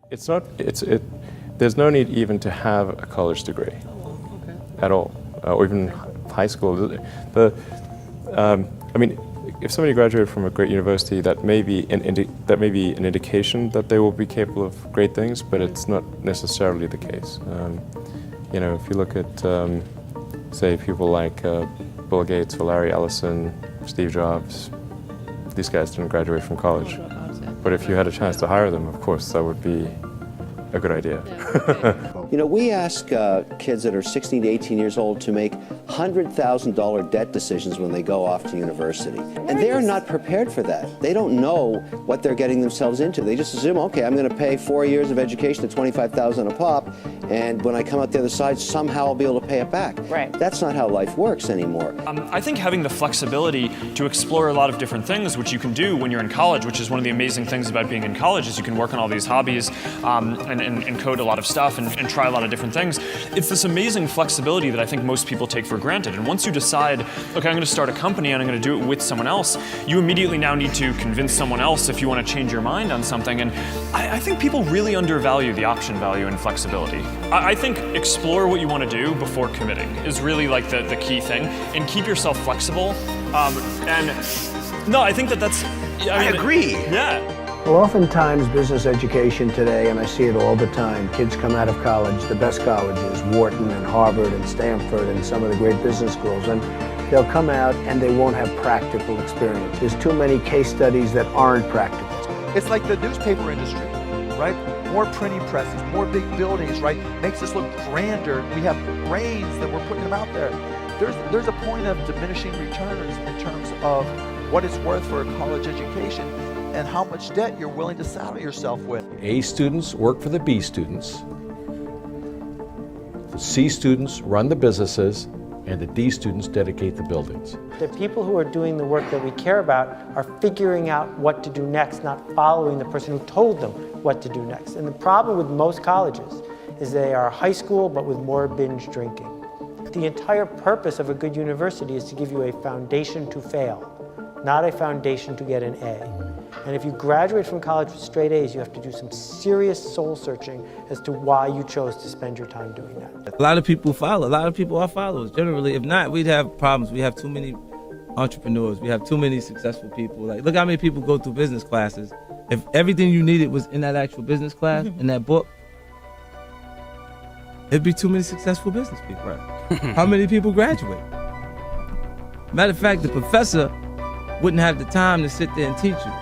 It's not. There's no need even to have a college degree at all, or even high school. I mean, if somebody graduated from a great university, that may be an indication that they will be capable of great things, but it's not necessarily the case. You know, if you look at, say, people like Bill Gates or Larry Ellison, Steve Jobs, these guys didn't graduate from college. But if you had a chance to hire them, of course, that would be a good idea. You know, we ask kids that are 16 to 18 years old to make $100,000 debt decisions when they go off to university. And they're not prepared for that. They don't know what they're getting themselves into. They just assume, okay, I'm going to pay 4 years of education at $25,000 a pop, and when I come out the other side, somehow I'll be able to pay it back. Right. That's not how life works anymore. I think having the flexibility to explore a lot of different things, which you can do when you're in college, which is one of the amazing things about being in college, is you can work on all these hobbies and code a lot of stuff and try a lot of different things. It's this amazing flexibility that I think most people take for granted. And once you decide, okay, I'm going to start a company and I'm going to do it with someone else, you immediately now need to convince someone else if you want to change your mind on something. And I think people really undervalue the option value and flexibility. I think explore what you want to do before committing is really like the key thing, and keep yourself flexible. And no, I think that's. I agree. Yeah. Well, oftentimes business education today, and I see it all the time, kids come out of college, the best colleges, Wharton and Harvard and Stanford and some of the great business schools, and they'll come out and they won't have practical experience. There's too many case studies that aren't practical. It's like the newspaper industry, right? More printing presses, more big buildings, right? Makes us look grander. We have brains that we're putting them out there. There's a point of diminishing returns in terms of what it's worth for a college education and how much debt you're willing to saddle yourself with. A students work for the B students, the C students run the businesses, and the D students dedicate the buildings. The people who are doing the work that we care about are figuring out what to do next, not following the person who told them what to do next. And the problem with most colleges is they are high school, but with more binge drinking. The entire purpose of a good university is to give you a foundation to fail, not a foundation to get an A. And if you graduate from college with straight A's, you have to do some serious soul searching as to why you chose to spend your time doing that. A lot of people follow. A lot of people are followers. Generally, if not, we'd have problems. We have too many entrepreneurs. We have too many successful people. Like, look how many people go through business classes. If everything you needed was in that actual business class, in that book, it'd be too many successful business people. Right. How many people graduate? Matter of fact, the professor wouldn't have the time to sit there and teach you.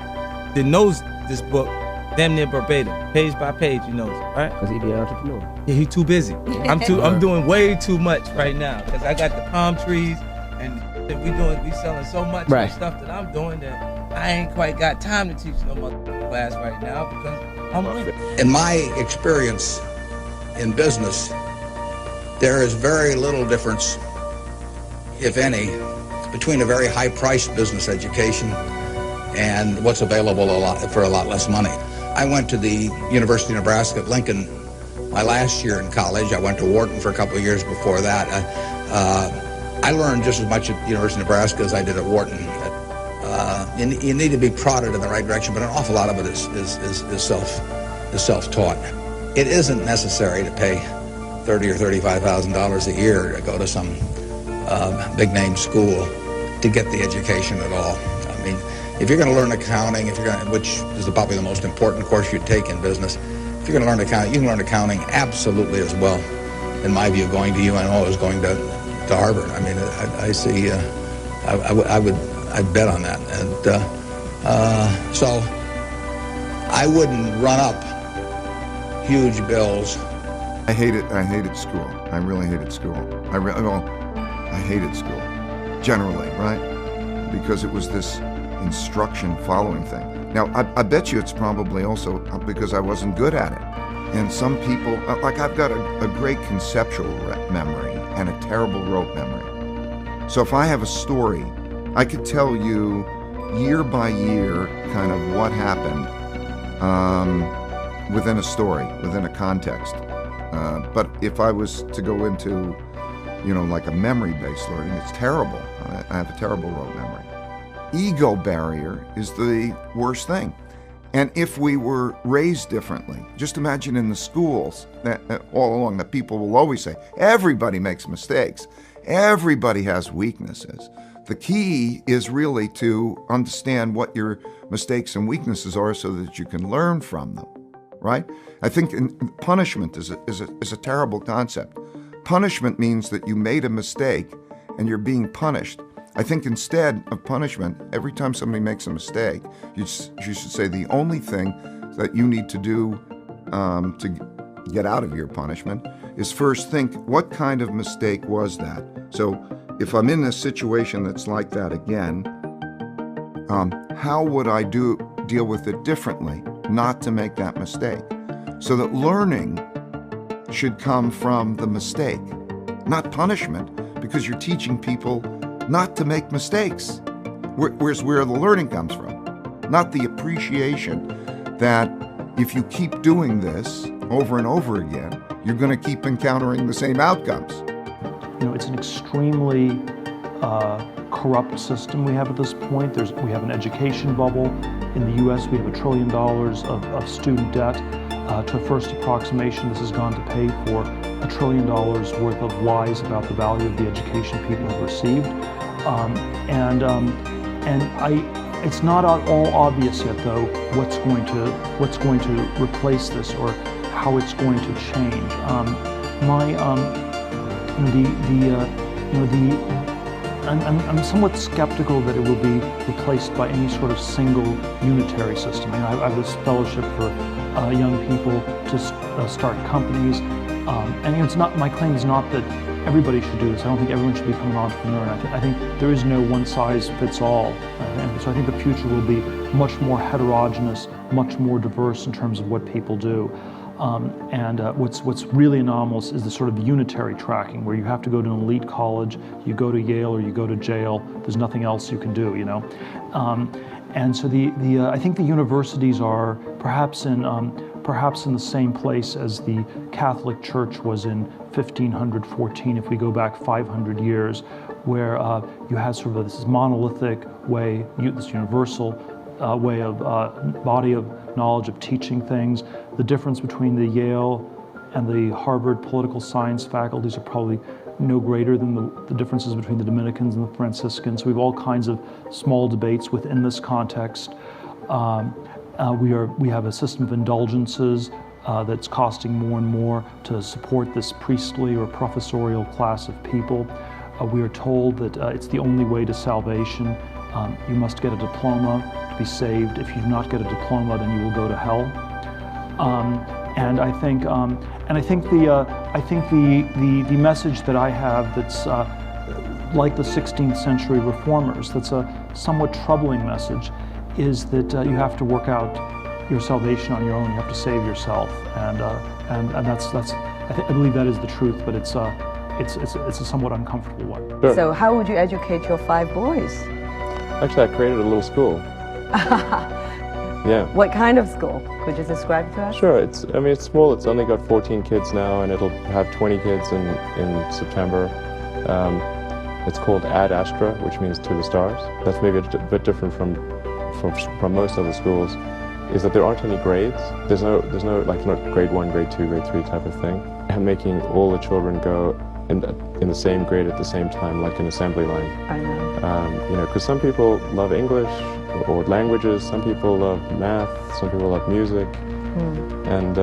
That knows this book damn near verbatim, page by page, he knows it, right? Because he be an entrepreneur. Yeah, he's too busy. I'm doing way too much right now because I got the palm trees and we selling so much Right. stuff that I'm doing that I ain't quite got time to teach no more class right now because I'm with it. In my experience in business, there is very little difference, if any, between a very high-priced business education and what's available for a lot less money. I went to the University of Nebraska at Lincoln my last year in college. I went to Wharton for a couple of years before that. I learned just as much at the University of Nebraska as I did at Wharton. You need to be prodded in the right direction, but an awful lot of it is self-taught. It isn't necessary to pay $30,000 or $35,000 a year to go to some big-name school to get the education at all. I mean, if you're going to learn accounting, which is probably the most important course you take in business, if you're going to learn accounting, you can learn accounting absolutely as well, in my view, going to UNO as going to Harvard. I mean, I see, I'd bet on that. And so I wouldn't run up huge bills. I hated school. I really hated school. I hated school, generally, right? Because it was this instruction following thing. Now, I bet you it's probably also because I wasn't good at it. And some people, like I've got a great conceptual memory and a terrible rote memory. So if I have a story, I could tell you year by year kind of what happened within a story, within a context. But if I was to go into, like a memory-based learning, it's terrible. I have a terrible rote memory. Ego barrier is the worst thing. And if we were raised differently, just imagine in the schools that all along that people will always say, everybody makes mistakes. Everybody has weaknesses. The key is really to understand what your mistakes and weaknesses are so that you can learn from them, right? I think punishment is a terrible concept. Punishment means that you made a mistake and you're being punished. I think instead of punishment, every time somebody makes a mistake, you should say the only thing that you need to do to get out of your punishment is first think, what kind of mistake was that? So if I'm in a situation that's like that again, how would I deal with it differently, not to make that mistake? So that learning should come from the mistake, not punishment, because you're teaching people not to make mistakes. Where's where the learning comes from, not the appreciation that if you keep doing this over and over again, you're going to keep encountering the same outcomes. You know, it's an extremely corrupt system we have at this point. We have an education bubble. In the U.S., we have $1 trillion of student debt. To a first approximation, this has gone to pay for $1 trillion worth of lies about the value of the education people have received. It's not at all obvious yet, though, what's going to replace this or how it's going to change. I'm somewhat skeptical that it will be replaced by any sort of single unitary system. I have this fellowship for young people to start companies, and it's not, my claim is not that everybody should do this. I don't think everyone should become an entrepreneur. And I think there is no one size fits all. And so I think the future will be much more heterogeneous, much more diverse in terms of what people do. What's really anomalous is the sort of unitary tracking where you have to go to an elite college, you go to Yale or you go to jail. There's nothing else you can do, you know. And so I think the universities are perhaps in the same place as the Catholic Church was in 1514, if we go back 500 years, where you had sort of this monolithic way, this universal way of body of knowledge of teaching things. The difference between the Yale and the Harvard political science faculties are probably no greater than the differences between the Dominicans and the Franciscans. So we have all kinds of small debates within this context. We have a system of indulgences that's costing more and more to support this priestly or professorial class of people. We are told that it's the only way to salvation. You must get a diploma to be saved. If you do not get a diploma, then you will go to hell. And I think the message that I have that's like the 16th century reformers, that's a somewhat troubling message, is that you have to work out your salvation on your own. You have to save yourself, and that's I believe that is the truth, but it's a somewhat uncomfortable one. Sure. So how would you educate your 5 boys? Actually, I created a little school. Yeah. What kind of school? Could you describe to us? Sure. It's small. It's only got 14 kids now, and it'll have 20 kids in September. It's called Ad Astra, which means to the stars. That's maybe a bit different from most other schools, is that there aren't any grades. There's no like not grade 1, grade 2, grade 3 type of thing. And making all the children go in the same grade at the same time, like an assembly line. I know. Because some people love English or languages, some people love math, some people love music, and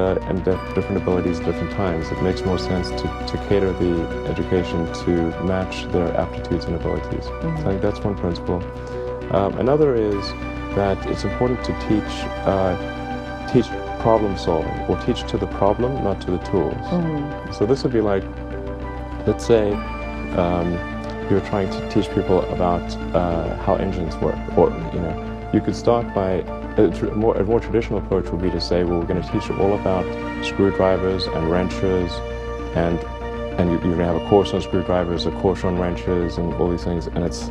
different abilities at different times. It makes more sense to cater the education to match their aptitudes and abilities. So I think that's one principle. Another is that it's important to teach problem solving, or teach to the problem, not to the tools. So this would be like, let's say you're trying to teach people about how engines work, or you could start by a more traditional approach would be to say, well, we're going to teach you all about screwdrivers and wrenches, and you're going to have a course on screwdrivers, a course on wrenches, and all these things, and this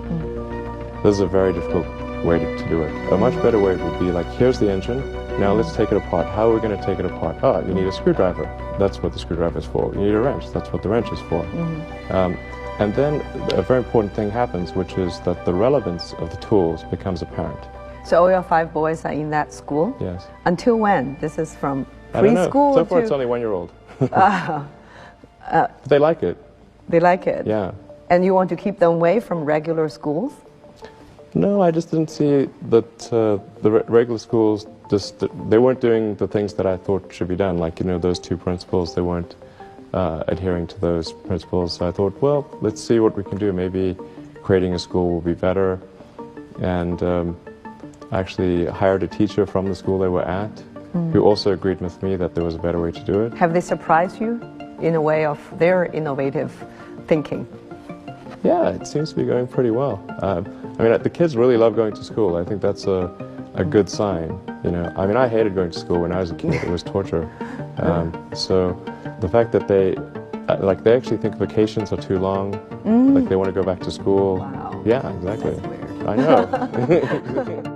is a very difficult way to do it. A much better way would be like, here's the engine, now let's take it apart. How are we going to take it apart? You need a screwdriver. That's what the screwdriver is for. You need a wrench. That's what the wrench is for. And then a very important thing happens, which is that the relevance of the tools becomes apparent. So all your 5 boys are in that school? Yes. Until when? This is from I don't know. preschool So far, to... it's only 1-year-old. They like it. They like it? Yeah. And you want to keep them away from regular schools? No, I just didn't see that the regular schools they weren't doing the things that I thought should be done. Like, you know, those 2 principles, they weren't adhering to those principles. So I thought, well, let's see what we can do. Maybe creating a school will be better. And I actually hired a teacher from the school they were at, who also agreed with me that there was a better way to do it. Have they surprised you in a way of their innovative thinking? Yeah, it seems to be going pretty well. I mean, the kids really love going to school. I think that's a good sign. You know, I mean, I hated going to school when I was a kid. It was torture. So the fact that they actually think vacations are too long, like they want to go back to school. Wow. Yeah, exactly. That's weird. I know.